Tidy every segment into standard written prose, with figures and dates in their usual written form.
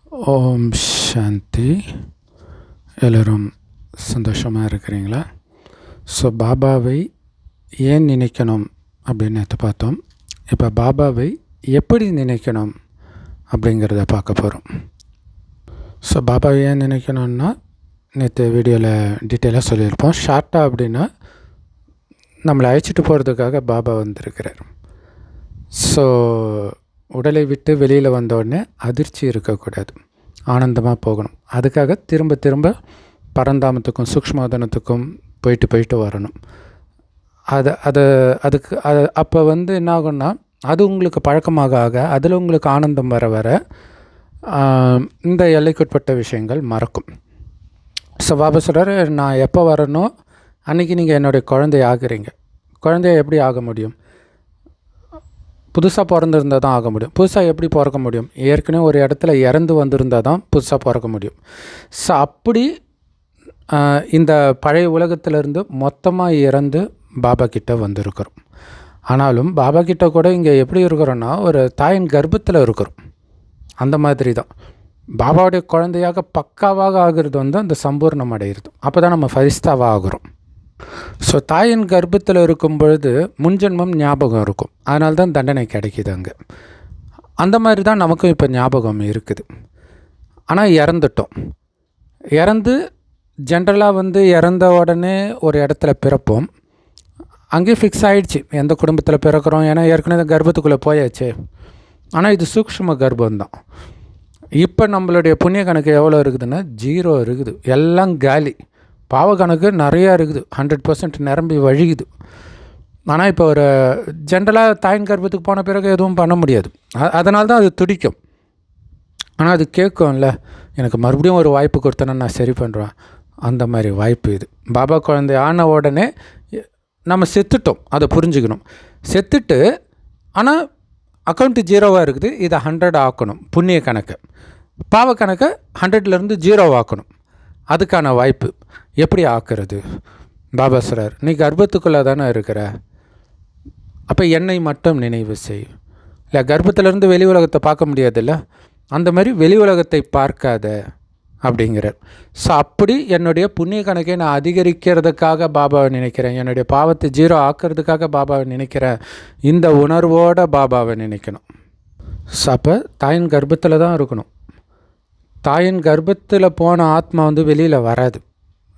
ஓம் சாந்தி. எல்லோரும் சந்தோஷமாக இருக்கிறீங்களா? ஸோ பாபாவை ஏன் நினைக்கணும் அப்படின்னு நேற்று பார்த்தோம். இப்போ பாபாவை எப்படி நினைக்கணும் அப்படிங்கிறத பார்க்க போகிறோம். ஸோ பாபாவை ஏன் நினைக்கணும்னா நேற்று வீடியோவில் டீட்டெயிலாக சொல்லியிருப்போம். ஷார்ட்டாக அப்படின்னா நம்மளை அழைச்சிட்டு போகிறதுக்காக பாபா வந்திருக்கிறார். ஸோ உடலை விட்டு வெளியில் வந்தோடனே அதிர்ச்சி இருக்கக்கூடாது, ஆனந்தமாக போகணும். அதுக்காக திரும்ப திரும்ப பரந்தாமத்துக்கும் சூக்ஷ்மோதனத்துக்கும் போயிட்டு வரணும். அதுக்கு அப்போ என்ன ஆகும்னா, அது உங்களுக்கு பழக்கமாக ஆக அதில் உங்களுக்கு ஆனந்தம் வர வர இந்த எல்லைக்குட்பட்ட விஷயங்கள் மறக்கும். ஸோ பாபா சொல்கிறார், நான் எப்போ வரணும் அன்றைக்கி நீங்கள் என்னுடைய குழந்தை ஆகுறீங்க. குழந்தைய எப்படி ஆக முடியும்? புதுசாக பிறந்திருந்தால் தான் ஆக முடியும். புதுசாக எப்படி பிறக்க முடியும்? ஏற்கனவே ஒரு இடத்துல இறந்து வந்திருந்தால் தான் புதுசாக பிறக்க முடியும். ஸோ அப்படி இந்த பழைய உலகத்திலேருந்து மொத்தமாக இறந்து பாபா கிட்டே வந்திருக்கிறோம். ஆனாலும் பாபா கிட்டே கூட இங்கே எப்படி இருக்கிறோன்னா, ஒரு தாயின் கர்ப்பத்தில் இருக்கிறோம். அந்த மாதிரி தான் பாபாவுடைய குழந்தையாக பக்காவாக ஆகிறது அந்த சம்பூர்ணம் அடைகிறது. அப்போ தான் நம்ம ஃபரிஸ்தாவாக ஆகிறோம். ஸோ தாயின் கர்ப்பத்தில் இருக்கும் பொழுது முன்ஜென்மம் ஞாபகம் இருக்கும். அதனால தான் தண்டனை கிடைக்கிது அங்கே. அந்த மாதிரி தான் நமக்கும் இப்போ ஞாபகம் இருக்குது. ஆனால் இறந்துட்டோம். இறந்து ஜென்ரலாக இறந்த உடனே ஒரு இடத்துல பிறப்போம். அங்கேயே ஃபிக்ஸ் ஆகிடுச்சு எந்த குடும்பத்தில் பிறக்கிறோம். ஏன்னா ஏற்கனவே கர்ப்பத்துக்குள்ளே போயாச்சு. ஆனால் இது சூக்ஷ்ம கர்ப்பம்தான். இப்போ நம்மளுடைய புண்ணிய கணக்கு எவ்வளோ இருக்குதுன்னா 0 இருக்குது. எல்லாம் காலி. பாவ கணக்கு நிறையா இருக்குது. 100% நிரம்பி வழியுது. ஆனால் இப்போ ஒரு ஜென்ரலாக தாயின் கர்ப்பத்துக்கு போன பிறகு எதுவும் பண்ண முடியாது. அதனால தான் அது துடிக்கும். ஆனால் அது கேட்கும்ல, எனக்கு மறுபடியும் ஒரு வாய்ப்பு கொடுத்தேன்னா நான் சரி பண்ணுறேன். அந்த மாதிரி வாய்ப்பு இது. பாபா குழந்தை ஆன உடனே நம்ம செத்துட்டோம், அதை புரிஞ்சுக்கணும். செத்துட்டு ஆனால் அக்கௌண்ட்டு 0வாக இருக்குது. இதை 100 ஆக்கணும். புண்ணிய கணக்கு. பாவ கணக்கை 100லேருந்து 0 ஆக்கணும். அதுக்கான வாய்ப்பு எப்படி ஆக்கிறது? பாபா சொல்கிறார், நீ கர்ப்பத்துக்குள்ளே தானே இருக்கிற, அப்போ என்னை மட்டும் நினைவு செய். இல்லை, கர்ப்பத்திலேருந்து வெளி உலகத்தை பார்க்க முடியாதுல்ல, அந்த மாதிரி வெளி உலகத்தை பார்க்காத அப்படிங்கிறார். ஸோ அப்படி என்னுடைய புண்ணிய கணக்கை நான் அதிகரிக்கிறதுக்காக பாபாவை நினைக்கிறேன், என்னுடைய பாவத்தை 0 ஆக்கிறதுக்காக பாபாவை நினைக்கிறேன். இந்த உணர்வோடு பாபாவை நினைக்கணும். ஸோ அப்போ தாயின் கர்ப்பத்தில் தான் இருக்கணும். தாயின் கர்ப்பத்தில் போன ஆத்மா வெளியில் வராது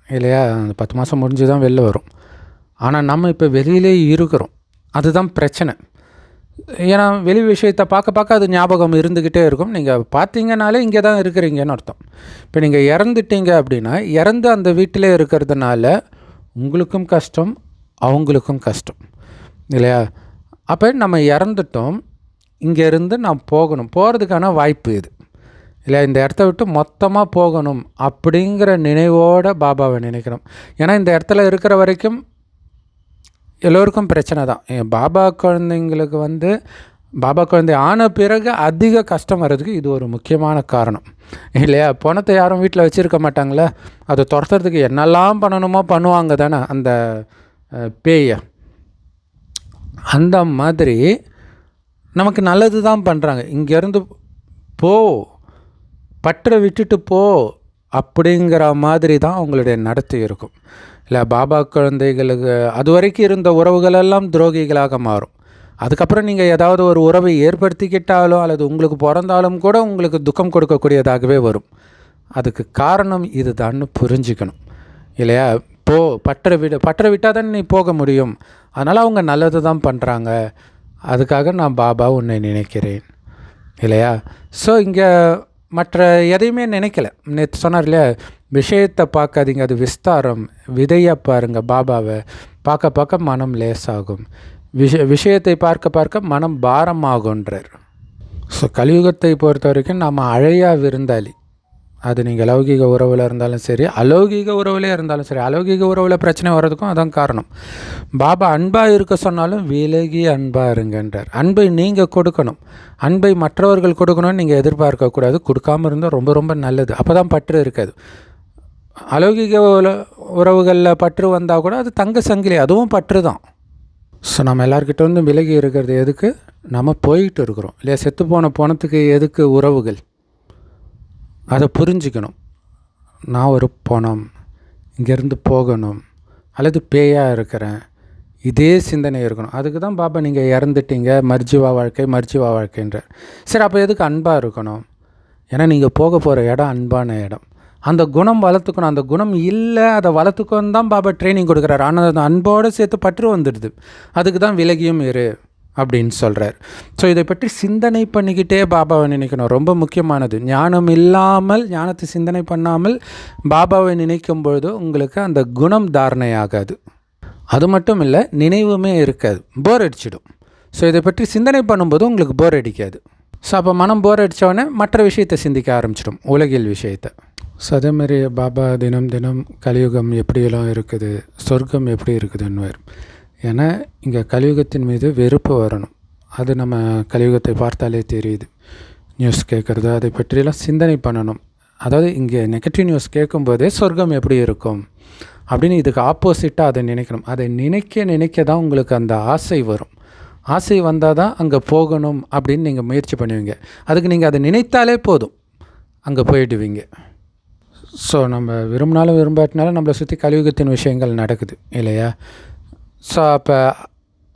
இல்லையா? அந்த 10 மாதம் முடிஞ்சு தான் வெளில வரும். ஆனால் நம்ம இப்போ வெளியிலே இருக்கிறோம். அதுதான் பிரச்சனை. ஏன்னா வெளி விஷயத்தை பார்க்க அது ஞாபகம் இருந்துக்கிட்டே இருக்கும். நீங்கள் பார்த்தீங்கனாலே இங்கே தான் இருக்கிறீங்கன்னு அர்த்தம். இப்போ நீங்கள் இறந்துட்டீங்க அப்படின்னா, இறந்து அந்த வீட்டிலே இருக்கிறதுனால உங்களுக்கும் கஷ்டம், அவங்களுக்கும் கஷ்டம் இல்லையா? அப்போ நம்ம இறந்துட்டோம், இங்கேருந்து நான் போகிறதுக்கான வாய்ப்பு இது இல்லை. இந்த இடத்த விட்டு மொத்தமாக போகணும் அப்படிங்கிற நினைவோடு பாபாவை நினைக்கணும். ஏன்னா இந்த இடத்துல இருக்கிற வரைக்கும் எல்லோருக்கும் பிரச்சனை தான். பாபா குழந்தைங்களுக்கு பாபா குழந்தை ஆன பிறகு அதிக கஷ்டம் வர்றதுக்கு இது ஒரு முக்கியமான காரணம் இல்லையா? பணத்தை யாரும் வீட்டில் வச்சுருக்க மாட்டாங்களே, அதை துரத்துறதுக்கு என்னெல்லாம் பண்ணணுமோ பண்ணுவாங்க தானே அந்த பேயை. அந்த மாதிரி நமக்கு நல்லது தான் பண்ணுறாங்க. இங்கேருந்து பற்றை விட்டுட்டு போ அப்படிங்கிற மாதிரி தான் அவங்களுடைய நடத்தி இருக்கும் இல்லை? பாபா குழந்தைகளுக்கு அது வரைக்கும் இருந்த உறவுகளெல்லாம் துரோகிகளாக மாறும். அதுக்கப்புறம் நீங்கள் ஏதாவது ஒரு உறவை ஏற்படுத்திக்கிட்டாலோ அல்லது உங்களுக்கு பிறந்தாலும் கூட உங்களுக்கு துக்கம் கொடுக்கக்கூடியதாகவே வரும். அதுக்கு காரணம் இது தான்னு புரிஞ்சுக்கணும் இல்லையா? பற்றை விட்டால் தானே நீ போக முடியும். அதனால் அவங்க நல்லது தான் பண்ணுறாங்க. அதுக்காக நான் பாபா உன்னை நினைக்கிறேன் இல்லையா? ஸோ இங்கே மற்ற எதையுமே நினைக்கல. நேற்று சொன்னார் இல்லையா, விஷயத்தை பார்க்காதீங்க, அது விஸ்தாரம். விதையை பாருங்கள், பாபாவை பார்க்க மனம் லேசாகும். விஷயத்தை பார்க்க மனம் பாரமாகுன்றார். ஸோ கலியுகத்தை பொறுத்த வரைக்கும் நம்ம அழையா விருந்தாளி. அது நீங்கள் லௌகீக உறவில் இருந்தாலும் சரி, அலௌகீக உறவுலே இருந்தாலும் சரி. அலௌகீக உறவில் பிரச்சனை வர்றதுக்கும் அதான் காரணம். பாபா அன்பாக இருக்க சொன்னாலும் விலகி அன்பாக இருங்கன்றார். அன்பை நீங்கள் கொடுக்கணும். அன்பை மற்றவர்கள் கொடுக்கணும்னு நீங்கள் எதிர்பார்க்கக்கூடாது. கொடுக்காமல் இருந்தால் ரொம்ப ரொம்ப நல்லது. அப்போ தான் பற்று இருக்காது. அலௌகீக உறவுகளில் பற்று வந்தால் கூட அது தங்க சங்கிலி, அதுவும் பற்று தான். ஸோ நம்ம எல்லாருக்கிட்ட விலகி இருக்கிறது எதுக்கு? நம்ம போயிட்டு இருக்கிறோம் இல்லையா? செத்து போன பணத்துக்கு எதுக்கு உறவுகள்? அதை புரிஞ்சுக்கணும். நான் ஒரு பணம், இங்கேருந்து போகணும், அல்லது பேயாக இருக்கிறேன், இதே சிந்தனை இருக்கணும். அதுக்கு தான் பாபா நீங்கள் இறந்துட்டீங்க, மர்ஜிவா வாழ்க்கைன்றார். சரி, அப்போ எதுக்கு அன்பாக இருக்கணும்? ஏன்னா நீங்கள் போக போகிற இடம் அன்பான இடம். அந்த குணம் வளர்த்துக்கணும். அந்த குணம் இல்லை, அதை வளர்த்துக்கணும் தான் பாபா ட்ரைனிங் கொடுக்குறாரு. ஆனால் அந்த அன்போடு சேர்த்து பற்று வந்துடுது. அதுக்கு தான் விலகியும் இரு அப்படின்னு சொல்கிறார். ஸோ இதை பற்றி சிந்தனை பண்ணிக்கிட்டே பாபாவை நினைக்கணும். ரொம்ப முக்கியமானது. ஞானம் இல்லாமல், ஞானத்தை சிந்தனை பண்ணாமல் பாபாவை நினைக்கும் பொழுது உங்களுக்கு அந்த குணம் தாரணை ஆகாது. அது மட்டும் இல்லை, நினைவுமே இருக்காது, போர் அடிச்சிடும். ஸோ இதை பற்றி சிந்தனை பண்ணும்போது உங்களுக்கு போர் அடிக்காது. ஸோ அப்போ மனம் போர் அடித்தோடனே மற்ற விஷயத்தை சிந்திக்க ஆரம்பிச்சிடும், உலகில் விஷயத்தை. ஸோ அதேமாதிரி பாபா தினம் தினம் கலியுகம் எப்படியெல்லாம் இருக்குது, சொர்க்கம் எப்படி இருக்குதுன்னு வரும். ஏன்னா இங்கே கலியுகத்தின் மீது வெறுப்பு வரணும். அது நம்ம கலியுகத்தை பார்த்தாலே தெரியுது. நியூஸ் கேட்குறது, அதை பற்றியெல்லாம் சிந்தனை பண்ணணும். அதாவது இங்கே நெகட்டிவ் நியூஸ் கேட்கும்போதே சொர்க்கம் எப்படி இருக்கும் அப்படின்னு இதுக்கு ஆப்போசிட்டாக அதை நினைக்கணும். அதை நினைக்க தான் உங்களுக்கு அந்த ஆசை வரும். ஆசை வந்தால் தான் அங்கே போகணும் அப்படின்னு நீங்கள் முயற்சி பண்ணுவீங்க. அதுக்கு நீங்கள் அதை நினைத்தாலே போதும், அங்கே போயிடுவீங்க. ஸோ நம்ம விரும்பினாலும் விரும்பாட்டினாலும் நம்மளை சுற்றி கலியுகத்தின் விஷயங்கள் நடக்குது இல்லையா? ஸோ அப்போ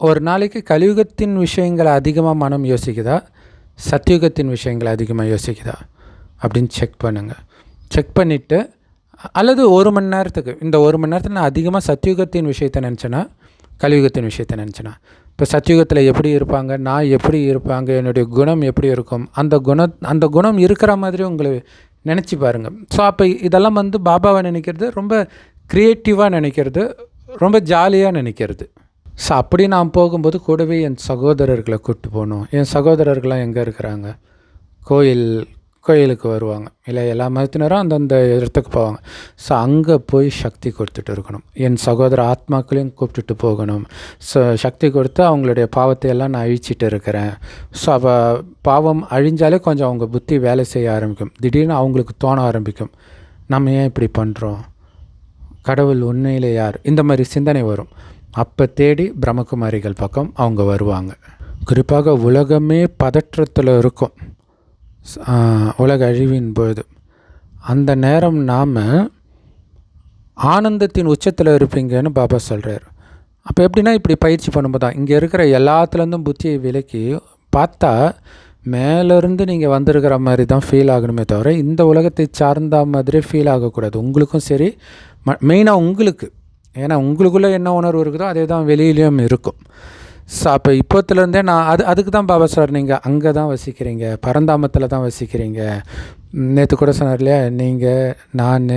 ஒரு நாளைக்கு கலியுகத்தின் விஷயங்களை அதிகமாக மனம் யோசிக்குதா, சத்தியுகத்தின் விஷயங்களை அதிகமாக யோசிக்குதா அப்படின்னு செக் பண்ணுங்கள். செக் பண்ணிவிட்டு, அல்லது 1 மணி நேரத்துக்கு, இந்த 1 மணி நேரத்தில் நான் அதிகமாக சத்தியுகத்தின் விஷயத்தை நினச்சேன்னா, கலியுகத்தின் விஷயத்தை நினச்சேன்னா, இப்போ சத்தியுகத்தில் எப்படி இருப்பாங்க, நான் எப்படி இருப்பாங்க, என்னுடைய குணம் எப்படி இருக்கும், அந்த குணம் இருக்கிற மாதிரி உங்களை நினச்சி பாருங்கள். ஸோ அப்போ இதெல்லாம் பாபாவை நினைக்கிறது ரொம்ப க்ரியேட்டிவாக நினைக்கிறது, ரொம்ப ஜாலியாக நினைக்கிறது. ஸோ அப்படி நான் போகும்போது கூடவே என் சகோதரர்களை கூப்பிட்டு போகணும். என் சகோதரர்கள்லாம் எங்கே இருக்கிறாங்க? கோயிலுக்கு வருவாங்க, இல்லை எல்லா மதத்தினரும் அந்தந்த இடத்துக்கு போவாங்க. ஸோ அங்கே போய் சக்தி கொடுத்துட்டு இருக்கணும். என் சகோதர ஆத்மாக்களையும் கூப்பிட்டுட்டு போகணும். ஸோ சக்தி கொடுத்து அவங்களுடைய பாவத்தை எல்லாம் நான் அழிச்சிட்டு இருக்கிறேன். ஸோ அப்போ பாவம் அழிஞ்சாலே கொஞ்சம் அவங்க புத்தி வேலை செய்ய ஆரம்பிக்கும். திடீர்னு அவங்களுக்கு தோண ஆரம்பிக்கும், நம்ம ஏன் இப்படி பண்ணுறோம், கடவுள் உண்மையிலே யார், இந்த மாதிரி சிந்தனை வரும். அப்போ தேடி பிரம்மகுமாரிகள் பக்கம் அவங்க வருவாங்க. குறிப்பாக உலகமே பதற்றத்தில் இருக்கும், உலக அழிவின் பொழுது. அந்த நேரம் நாம் ஆனந்தத்தின் உச்சத்தில் இருப்பீங்கன்னு பாபா சொல்கிறார். அப்போ எப்படின்னா, இப்படி பயிற்சி பண்ணும்போது தான் இங்கே இருக்கிற எல்லாத்துலேருந்தும் புத்தியை விலக்கி பார்த்தா மேலேருந்து நீங்கள் வந்திருக்கிற மாதிரி தான் ஃபீல் ஆகணுமே தவிர இந்த உலகத்தை சார்ந்த மாதிரி ஃபீல் ஆகக்கூடாது. உங்களுக்கும் சரி, மெயினாக உங்களுக்கு. ஏன்னா உங்களுக்குள்ளே என்ன உணர்வு இருக்குதோ அதே தான் வெளியிலையும் இருக்கும். ஸோ அப்போ இப்போத்துலேருந்தே நான் அதுக்கு தான் பாபா சார், நீங்கள் அங்கே தான் வசிக்கிறீங்க, பரந்தாமத்தில் தான் வசிக்கிறீங்க. நேற்று கூட சொன்னார் இல்லையா, நீங்கள், நான்,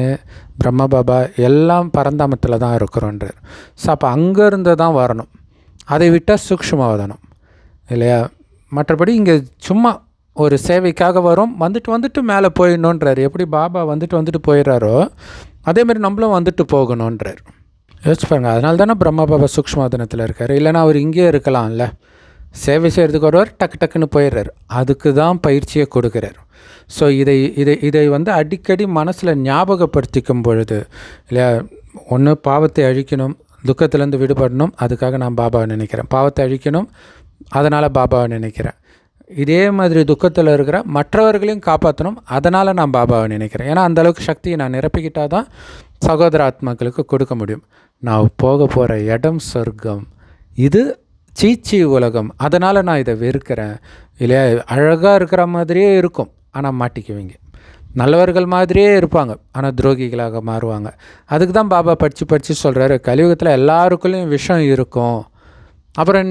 பிரம்மா பாபா எல்லாம் பரந்தாமத்தில் தான் இருக்கிறோன்றார். ஸோ அப்போ அங்கேருந்து தான் வரணும். அதை விட்டால் சூக்ஷ்மவதனம் இல்லையா? மற்றபடி இங்கே சும்மா ஒரு சேவைக்காக வரும், வந்துட்டு மேலே போயிடணுன்றார். எப்படி பாபா வந்துட்டு போயிடுறாரோ அதேமாதிரி நம்மளும் வந்துட்டு போகணுன்றார். யோசிச்சு பாருங்கள். அதனால தானே பிரம்மா பாபா சூக்ஷ்மவதனத்தில் இருக்கார். இல்லைனா அவர் இங்கே இருக்கலாம்ல, சேவை செய்கிறதுக்கு வருவார், டக்குன்னு போயிடுறார். அதுக்கு தான் பயிற்சியை கொடுக்குறார். ஸோ இதை அடிக்கடி மனசில் ஞாபகப்படுத்திக்கும் பொழுது இல்லையா, ஒன்று பாவத்தை அழிக்கணும், துக்கத்துலேருந்து விடுபடணும், அதுக்காக நான் பாபாவை நினைக்கிறேன். பாவத்தை அழிக்கணும், அதனால் பாபாவை நினைக்கிறேன். இதே மாதிரி துக்கத்தில் இருக்கிற மற்றவர்களையும் காப்பாற்றணும், அதனால் நான் பாபாவை நினைக்கிறேன். ஏன்னா அந்தளவுக்கு சக்தியை நான் நிரப்பிக்கிட்டால் தான் சகோதர ஆத்மாக்களுக்கு கொடுக்க முடியும். நான் போக போகிற இடம் சொர்க்கம், இது சீச்சி உலகம், அதனால் நான் இதை வெறுக்கிறேன் இல்லையா? அழகாக இருக்கிற மாதிரியே இருக்கும், ஆனால் மாட்டிக்குவீங்க. நல்லவர்கள் மாதிரியே இருப்பாங்க, ஆனால் துரோகிகளாக மாறுவாங்க. அதுக்கு தான் பாபா படித்து சொல்கிறாரு, கலியுகத்தில் எல்லாருக்குள்ளேயும் விஷம் இருக்கும். அப்புறம்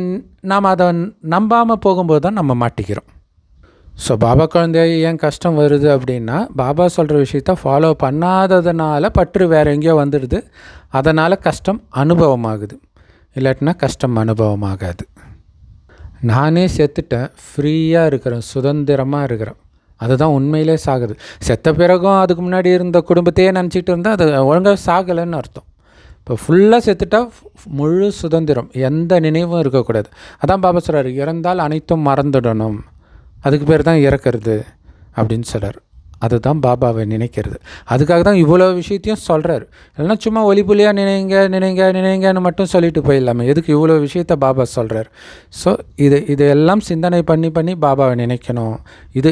நாம் அதை நம்பாமல் போகும்போது தான் நம்ம மாட்டிக்கிறோம். ஸோ பாபா குழந்தைய ஏன் கஷ்டம் வருது அப்படின்னா, பாபா சொல்கிற விஷயத்த ஃபாலோ பண்ணாததுனால பற்று வேறு எங்கேயோ வந்துடுது, அதனால் கஷ்டம் அனுபவமாகுது. இல்லாட்டினா கஷ்டம் அனுபவமாகாது. நானே செத்துட்டேன், ஃப்ரீயாக இருக்கிறேன், சுதந்திரமாக இருக்கிறேன், அதுதான் உண்மையிலே சாகுது. செத்த பிறகும் அதுக்கு முன்னாடி இருந்த குடும்பத்தையே நினச்சிக்கிட்டு இருந்தால் அது ஒழுங்காக சாகலைன்னு அர்த்தம். இப்போ ஃபுல்லாக செத்துட்டா முழு சுதந்திரம், எந்த நினைவும் இருக்கக்கூடாது. அதான் பாபா சொல்கிறார், இறந்தால் அனைத்தும் மறந்துடணும், அதுக்கு பேர் தான் இறக்கிறது அப்படின்னு சொல்கிறார். அதுதான் பாபாவை நினைக்கிறது. அதுக்காக தான் இவ்வளோ விஷயத்தையும் சொல்கிறார். இல்லைன்னா சும்மா ஒலிப்புலியாக நினைங்கன்னு மட்டும் சொல்லிட்டு போயிடலாமே. எதுக்கு இவ்வளோ விஷயத்த பாபா சொல்கிறார்? ஸோ இதையெல்லாம் சிந்தனை பண்ணி பாபாவை நினைக்கணும்.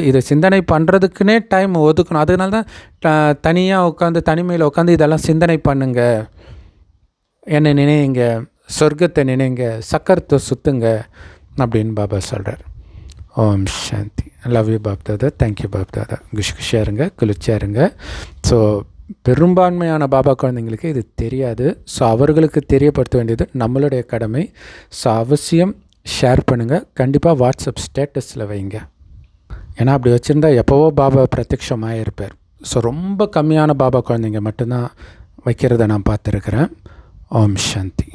இதை சிந்தனை பண்ணுறதுக்குன்னே டைம் ஒதுக்கணும். அதனால தான் தனியாக உட்காந்து தனிமையில் உட்காந்து இதெல்லாம் சிந்தனை பண்ணுங்க, என்னை நினைங்க, சொர்க்கத்தை நினைங்க, சக்கரத்தை சுற்றுங்க அப்படின்னு பாபா சொல்கிறார். Om Shanti. Love you Bap Dada. Thank you Bap Dada. குஷியாக இருங்க, குளிர்ச்சியாக இருங்க. ஸோ பெரும்பான்மையான பாபா குழந்தைங்களுக்கு இது தெரியாது. ஸோ அவர்களுக்கு தெரியப்படுத்த வேண்டியது நம்மளுடைய கடமை. ஸோ அவசியம் ஷேர் பண்ணுங்கள். கண்டிப்பாக வாட்ஸ்அப் ஸ்டேட்டஸில் வைங்க. ஏன்னா அப்படி வச்சுருந்தா எப்போவோ பாபா பிரத்யட்சமாக இருப்பார். ஸோ ரொம்ப கம்மியான பாபா குழந்தைங்க மட்டும்தான் வைக்கிறத நான் பார்த்துருக்குறேன். ஓம் சாந்தி.